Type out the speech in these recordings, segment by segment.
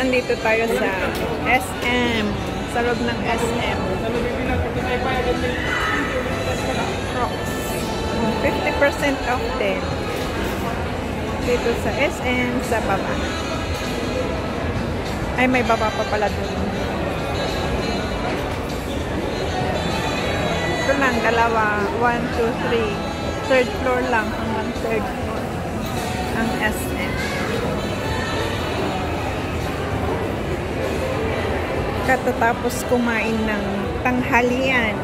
nandito tayo sa SM. Sa loob ng SM. Crocs. 50% off din. Dito sa SM sa baba. Ay, may baba pa pala doon. Ito lang, dalawa. 1, 2, 3. Third floor lang. Hanggang third floor. Ang SM. Katatapos kumain ng tanghalian.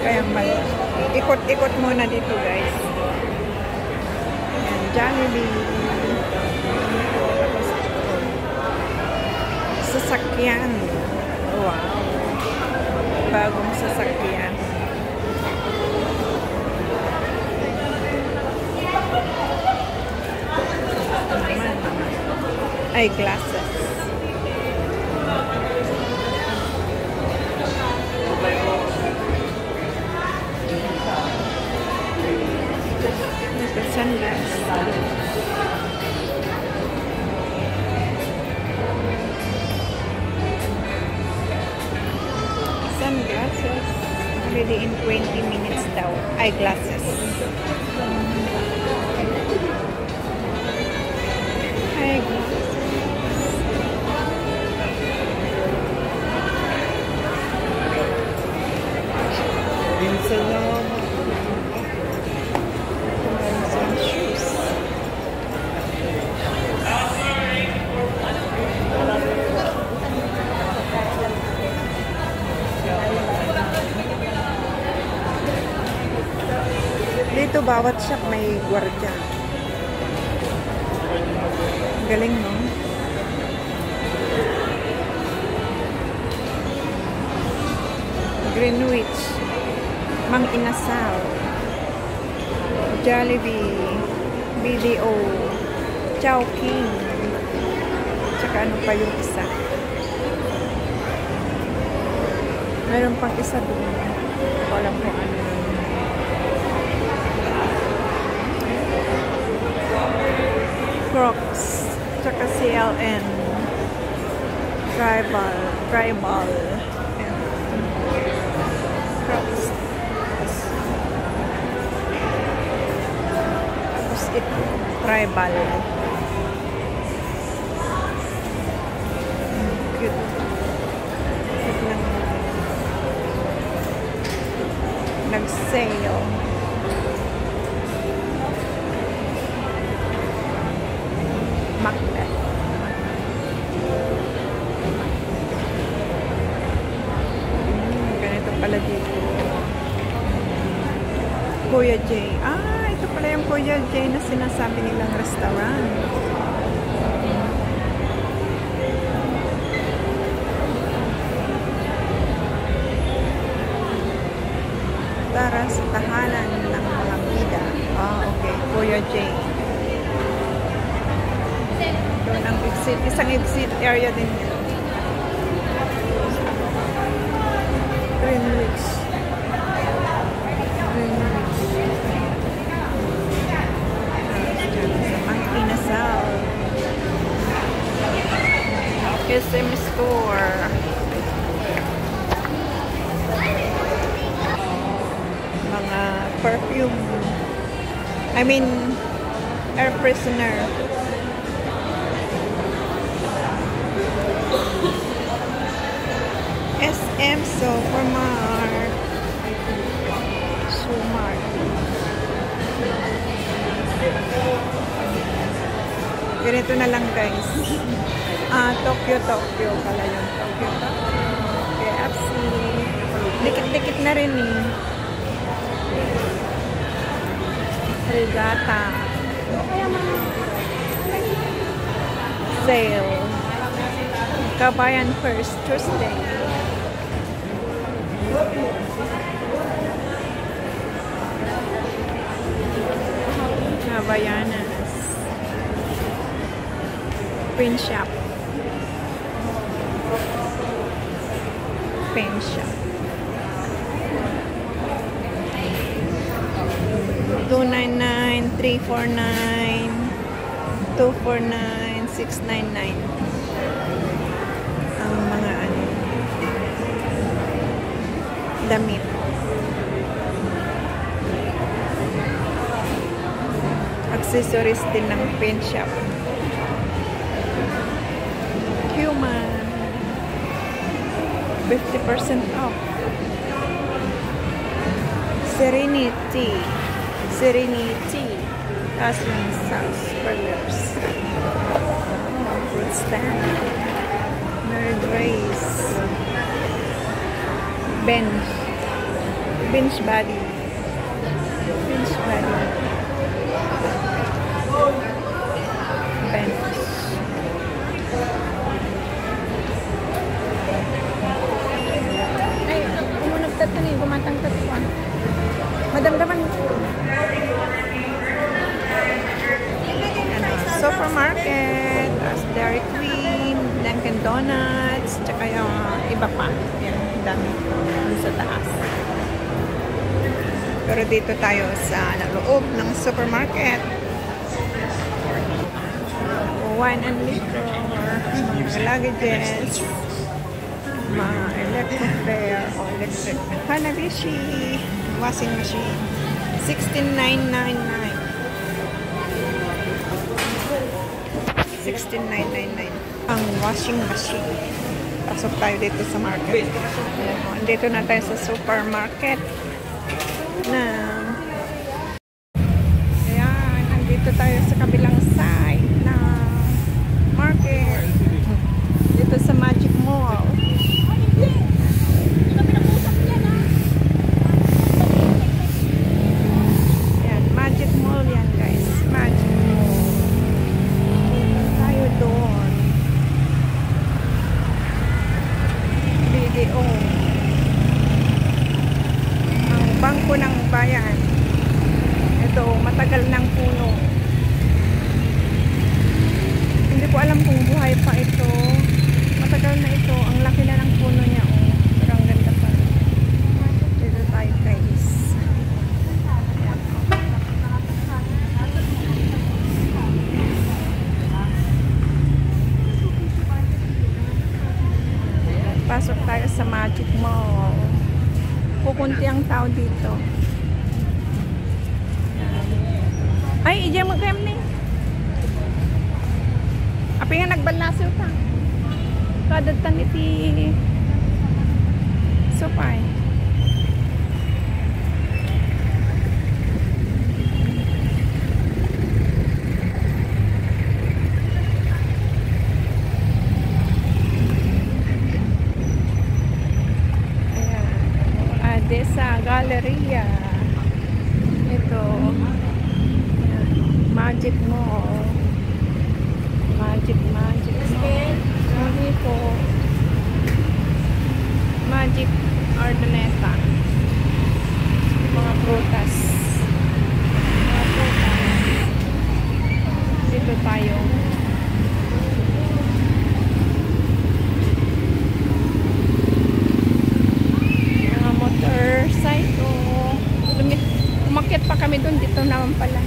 Kaya ikot-ikot muna dito, guys. Ayan, Jollibee. Tapos sasakyan. Wow. Bagong sasakyan. Eyeglasses. Ito sunglasses. Sunglasses. Ready in 20 minutes daw. Eyeglasses. Eyeglasses. Dito bawat shop may gwardiya. Galing, no? Greenwich, Mang Inasal, Jollibee, BDO, Chowking, tsaka ano pa yung isa. Meron pang isa doon. Alam ko ano. Crocs, tsaka CLN, Tribal, Crocs. Tapos ito, Tribal. Cute. Cute lang. Nag-sale. Macbeth. Ganito pala dito. Kuya J. Ah, ito pala yung Kuya J na sinasabi nilang restaurant. Tara sa tahanan ng mga bida. Ah, okay. Kuya J. Doon ang exit. Isang exit area din yun. Greenwich. Ang Inasal. SM Store. Mga perfume. I mean, air freshener. SM Supermart. Supermart. Ganito na lang, guys. Tokyo pala yun. Tokyo. KFC. Dikit-dikit na rin eh. Regatta. Sale. Kabayan First Tuesday. Havayanas. Print shop. Print shop. 299, 349. 249,699 ang mga ano, damit. Accessories din ng pen shop. Human 50% off. Serenity Aslan Sauce Burgers. Fruit stand. Mary Grace. Bench body. Bench. Ay, umunag tato ni gumatang tatuan. Madamdaman mo. Supermarket, as Dairy Queen, Dunkin Donuts, tsaka yung iba pa. Yan, dami sa taas. Pero dito tayo sa loob ng supermarket. Wine and liquor, mga luggages, mga electric fair o electric Hanabishi, washing machine, 16,999. 16,999 ang washing machine. Pasok tayo dito sa market. Dito na tayo sa supermarket na ayan, nandito tayo sa kabilang side na market dito sa Magic Mall. Ayan, Magic Mall yan guys, Magic Mall. Dito tayo doon. BDO, ang bangko ng bayan. Ito, matagal ng puno. Hindi ko alam kung buhay pa ito. Matagal na ito. Ang laki na ng puno niya. Oh. Pero ang ganda pa. Dito tayo guys. Ayan. Pasok tayo sa Magic Mall. Pukunti ang tao dito. Ay, ija mo gam ni. Api nga nagbalaso ta. Kadagtan iti supay. Desa Galleria. Ito. Ayan. Magic Mall. Magic. Hindi po. Magic Ardaneta. Mga prutas. Dito tayo. Umakyat pa kami doon, dito naman pala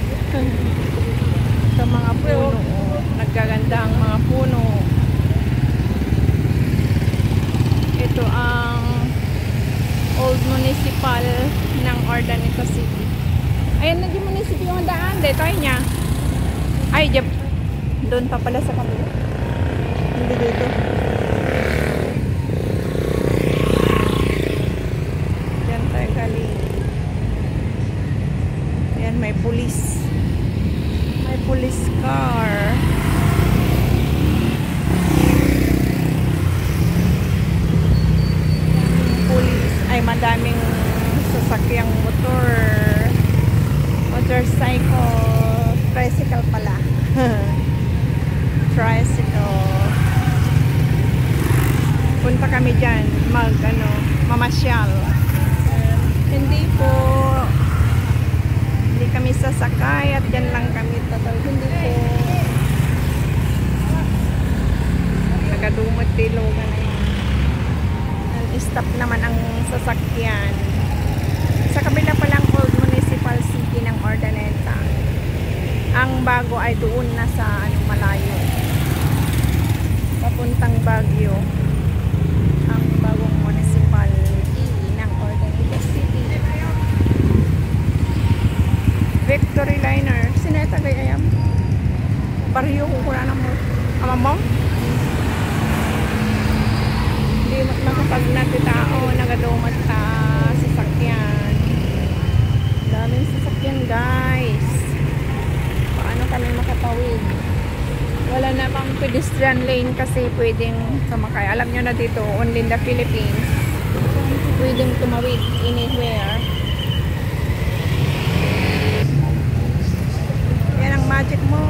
sa mga puno. Nagkaganda ang mga puno. Ito ang old municipal ng Urdaneta City. Ayan na yung municipal yung daan. Dito ay niya. Ay, doon pa pala sa kabila. Hindi dito. Diyan tayo galing. Ayan, may police. May police car. Police. Ay, madaming sasakyang motor. Motorcycle. Tricycle pala. Tricycle. Punta kami dyan. Mamasyal. Hindi po. Hindi kami sasakay at dyan lang kami total. Hindi po. Nagadumot tilogan na yun. Stop naman ang sasakyan. Sa kabila palang old municipal city ng Urdaneta. Ang ang bago ay doon na sa ano, malayo. Papuntang Baguio. Ang bagong municipality ng Ordaneta City. Victory Liner. Sineta kay ayam. Baryo ko kuna na mo. Amamong? Hindi makapag natitao. Nagadumat ta sasakyan. Daming sasakyan guys. Paano kami makatawid? Wala namang pedestrian lane kasi pwedeng sumakay. Alam nyo na dito, only in the Philippines, pwedeng tumawid anywhere. Yan ang magic mo.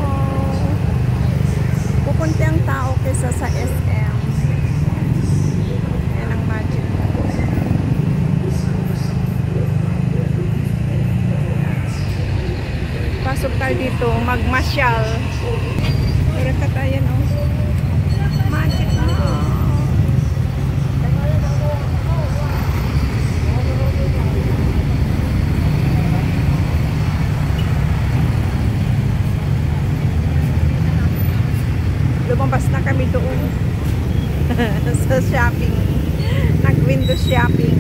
Pupunti ang tao kaysa sa SM. Yan ang magic mo. Pasok tayo dito, magmasyal. Pero katayan oh. Magic mo. Lumabas na kami doon sa shopping. Nag-window shopping.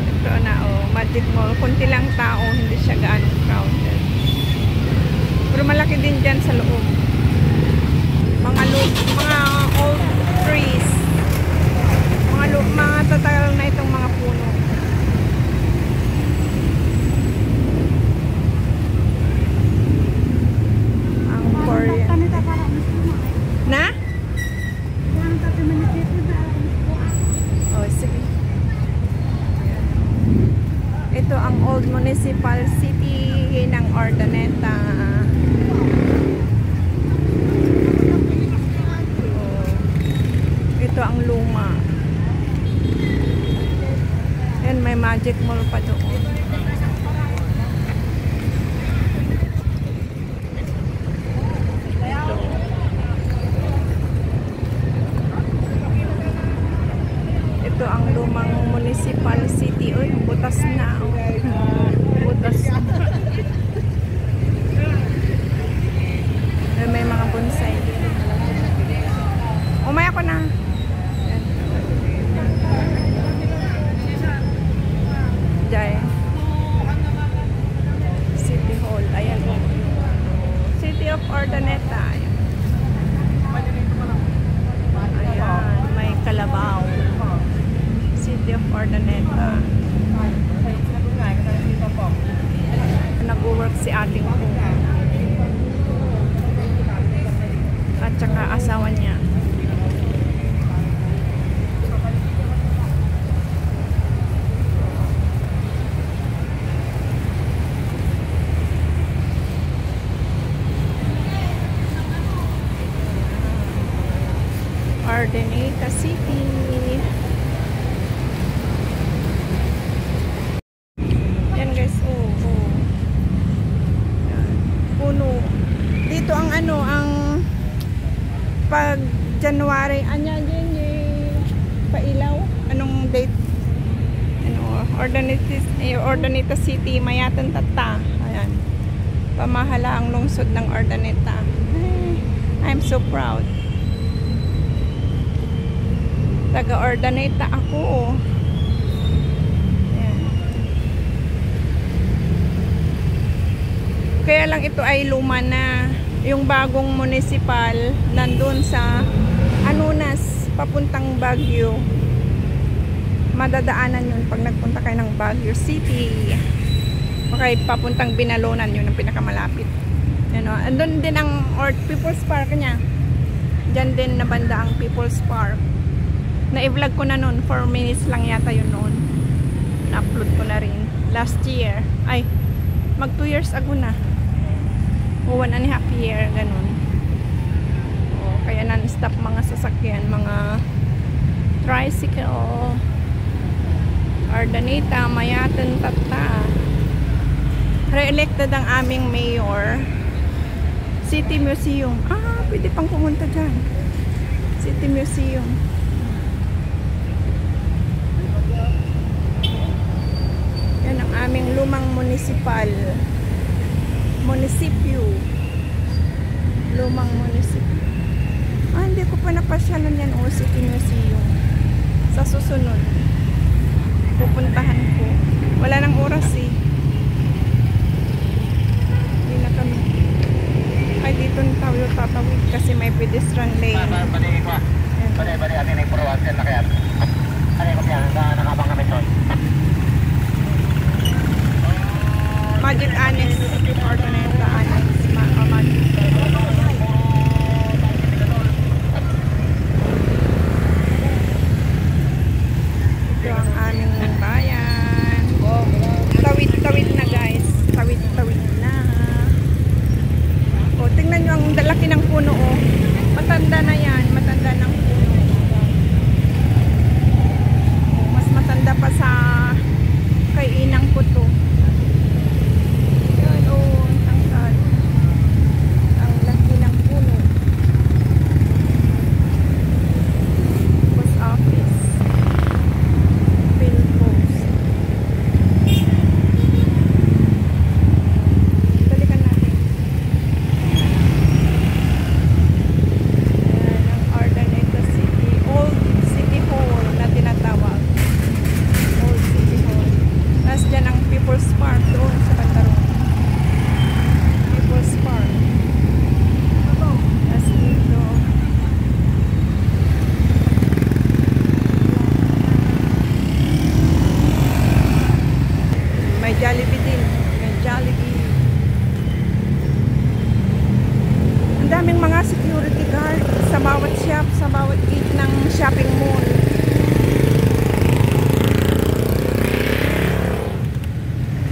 Ito na oh, Magic Mall. Kunti lang tao, hindi siya gaano crowded. Pero malaki din dyan sa loob. Mga old trees. Mga tatagal na itong mga puno. Na? Oh, sige. Ito ang old municipal city ng Ordaneta. Oh. Ito ang luma. Yan, may Magic Mall pa doon. Ito ang lumang municipal city. Uy, butas na. Butas na. May mga bonsai dito. Umay ako na. Jai. City Hall. Ayan. City of Ordaneta. Ayan. Ayan. May Kalabaw. City of Ordaneta. Nag-work si ating po. At saka asawa niya. Ordaneta City. Yan guys, oh. Yan. Puno. Dito ang ano, ang pag January, anya din pailaw. Anong date? Ano, Ordaneta City, Mayatan Tata. Ayan. Pamahala ang lungsod ng Ordaneta. I'm so proud. Taga Ordaneta ako. Ayan. Kaya lang ito ay luma na. Yung bagong municipal nandun sa Anunas papuntang Baguio. Madadaanan yun pag nagpunta kayo ng Baguio City. Okay, papuntang Binalonan yun ang pinakamalapit. Ano, andun din ang People's Park niya. Diyan din na banda ang People's Park. Na-vlog ko na noon, 4 minutes lang yata yun noon. Na-upload ko na rin last year. Ay, mag 2 years ago na. O 1.5 year, ganun. O, kaya non-stop mga sasakyan, mga tricycle. Ordaneta, Mayatan Tata. Re-elected ang aming mayor. City Museum. Ah, pwede pang pumunta dyan. City Museum. naman napasyalan yan o City Museum. Sa susunod, pupuntahan ko. Wala nang oras eh. Hindi na kami. Ay, dito na tayo tatawid kasi may pedestrian lane. Magic Annex. Ordoneta Annex. Magic. Ito ang aming bayan. Tawid-tawid na guys. Tawid-tawid na. O, tingnan nyo ang laki ng puno o. Matanda na yan. Matanda ng puno. O, mas matanda pa sa kay inang ko to. Yan o. Tangkad. Ang laki ng puno. Post office. Bill post. Balikan natin. Ayan, ang Urdaneta City. Old City Hall na tinatawag. Old City Hall. Tapos dyan ang People's Park doon sa Bandarong. People's Park. Tapos dito. May Jollibee din. May Jollibee. Ang daming mga security guard sa bawat shop, sa bawat gate ng shopping mall.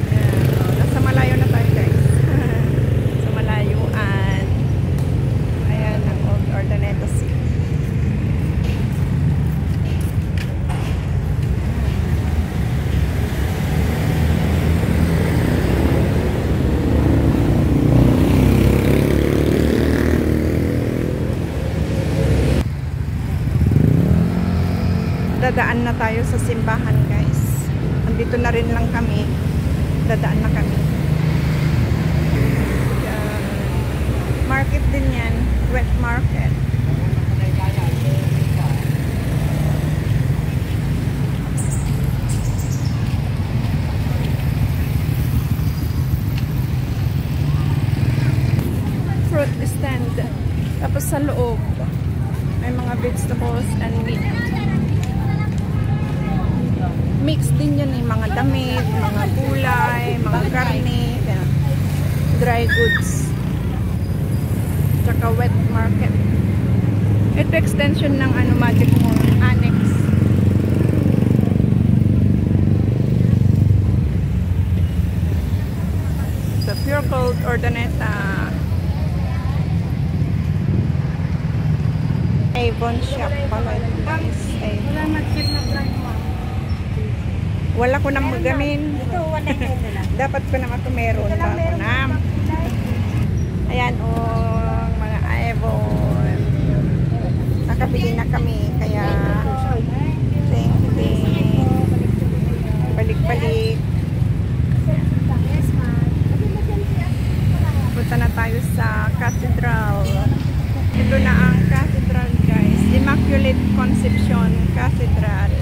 Ayan, nasa malayo na tayo guys. Sa malayuan. Ayan ang Old Urdaneta City. Dadaan na tayo sa simbahan guys. Andito na rin lang kami. Dadaan na kami. Market din yan. Wet market. Fruit stand. Tapos sa loob may mga vegetables and meat. Mix din yan eh, mga damit, mga gulay, mga karne, dry goods, tsaka wet market. Ito extension ng Magic Mall Annex. So Pure Gold Urdaneta. Avon shop pala guys. Wala ko nang magamin. Dapat ko naman ito meron pa ako na. Ayan o, mga Avon. Nakabili na kami. Kaya, thank you. Balik-balik. Punta na tayo sa Cathedral. Ito na ang Cathedral guys. Immaculate Conception Cathedral.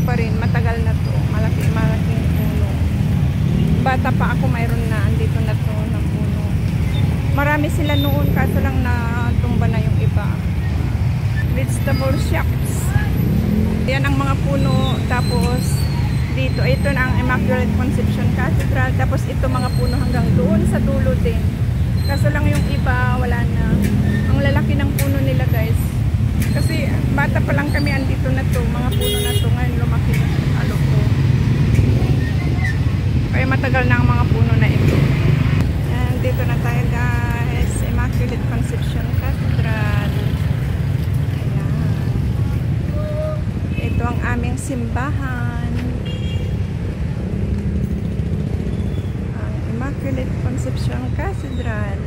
Pa rin, matagal na to. Malaking puno. Bata pa ako, mayroon na. Andito na to na puno. Marami sila noon, kaso lang natumba na yung iba. Vegetable shops. Yan ang mga puno. Tapos dito, ito na ang Immaculate Conception Cathedral. Tapos ito mga puno hanggang doon sa dulo din. Kaso lang yung iba, wala na. Ang lalaki ng puno nila guys. Kasi bata pa lang kami, andito na to, mga puno na to. Ngayon lumaki na alo ko. Kaya matagal na ang mga puno na ito. And dito na tayo guys, Immaculate Conception Cathedral. Ayan. Ito ang aming simbahan. Ang Immaculate Conception Cathedral.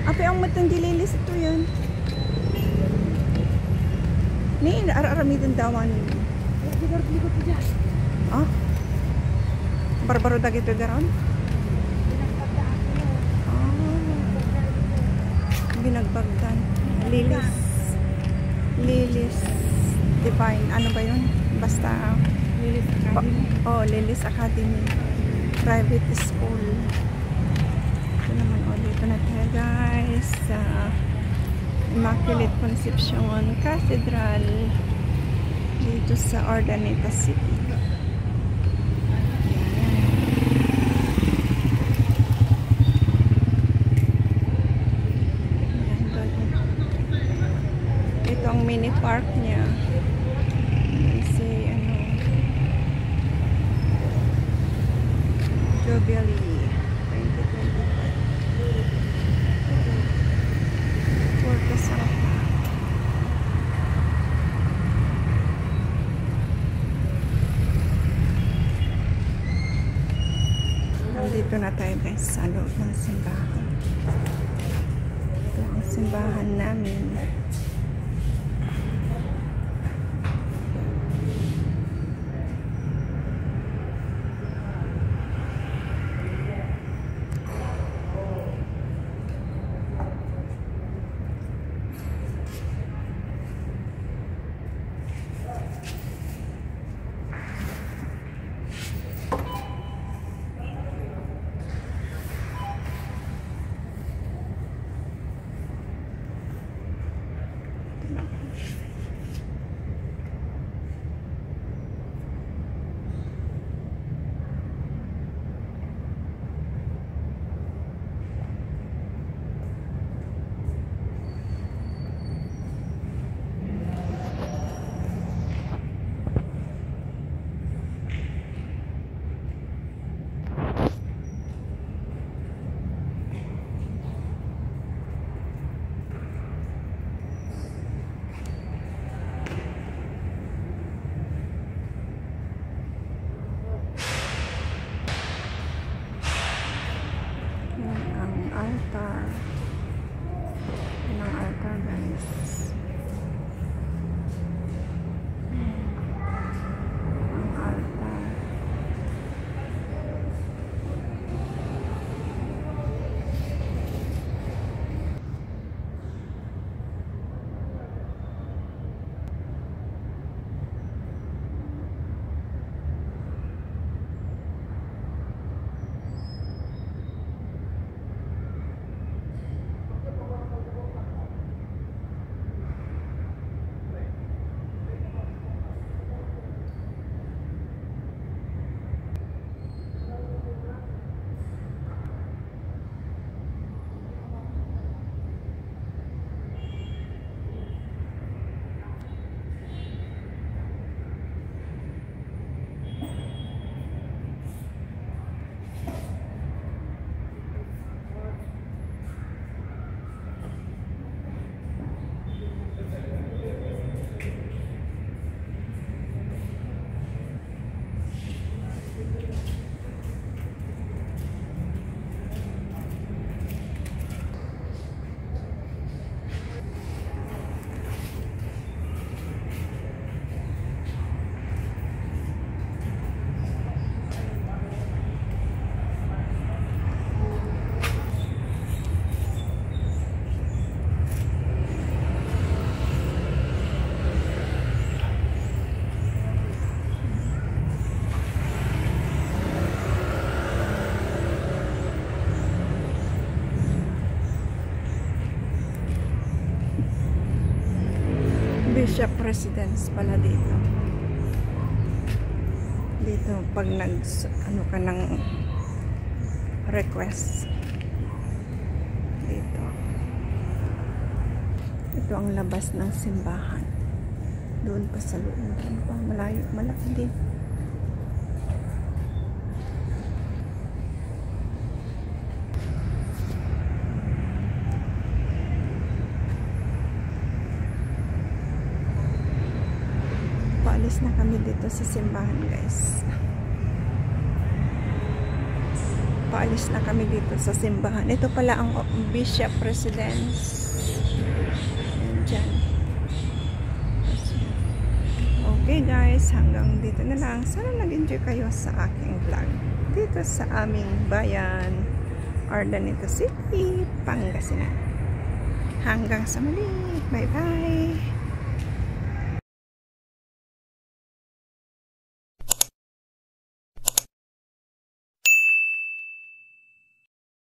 Apa ang matang dililis ito yun? Ni, ararami din dawan. Ah? Barbaro dagito daron? Ah. Binagbagdan. Lilis. Lilis Divine. Ano ba yun? Basta Lilis Academy. Lilis Academy. Private school. Ito naman dito na tayo guys. Sa Immaculate Conception Cathedral. Dito sa Urdaneta City. Ito ang mini park niya. Si Jubilee 2025. Puerto Santa. Nandito na tayo guys sa loob ng simbahan. Ito ang simbahan namin. Altar. Yan ang altar guys. Ang altar. Bishop Residence pala dito. Dito pag ano ka ng request. Dito. Ito ang labas ng simbahan. Doon pa sa loob. Doon pa malayo, malaki din. Paalis na kami dito sa simbahan guys. Paalis na kami dito sa simbahan. Ito pala ang Bishop Residence. Ayan dyan. Okay guys, hanggang dito na lang. Sana nag-enjoy kayo sa aking vlog. Dito sa aming bayan, Urdaneta City, Pangasinan. Hanggang sa muli. Bye-bye.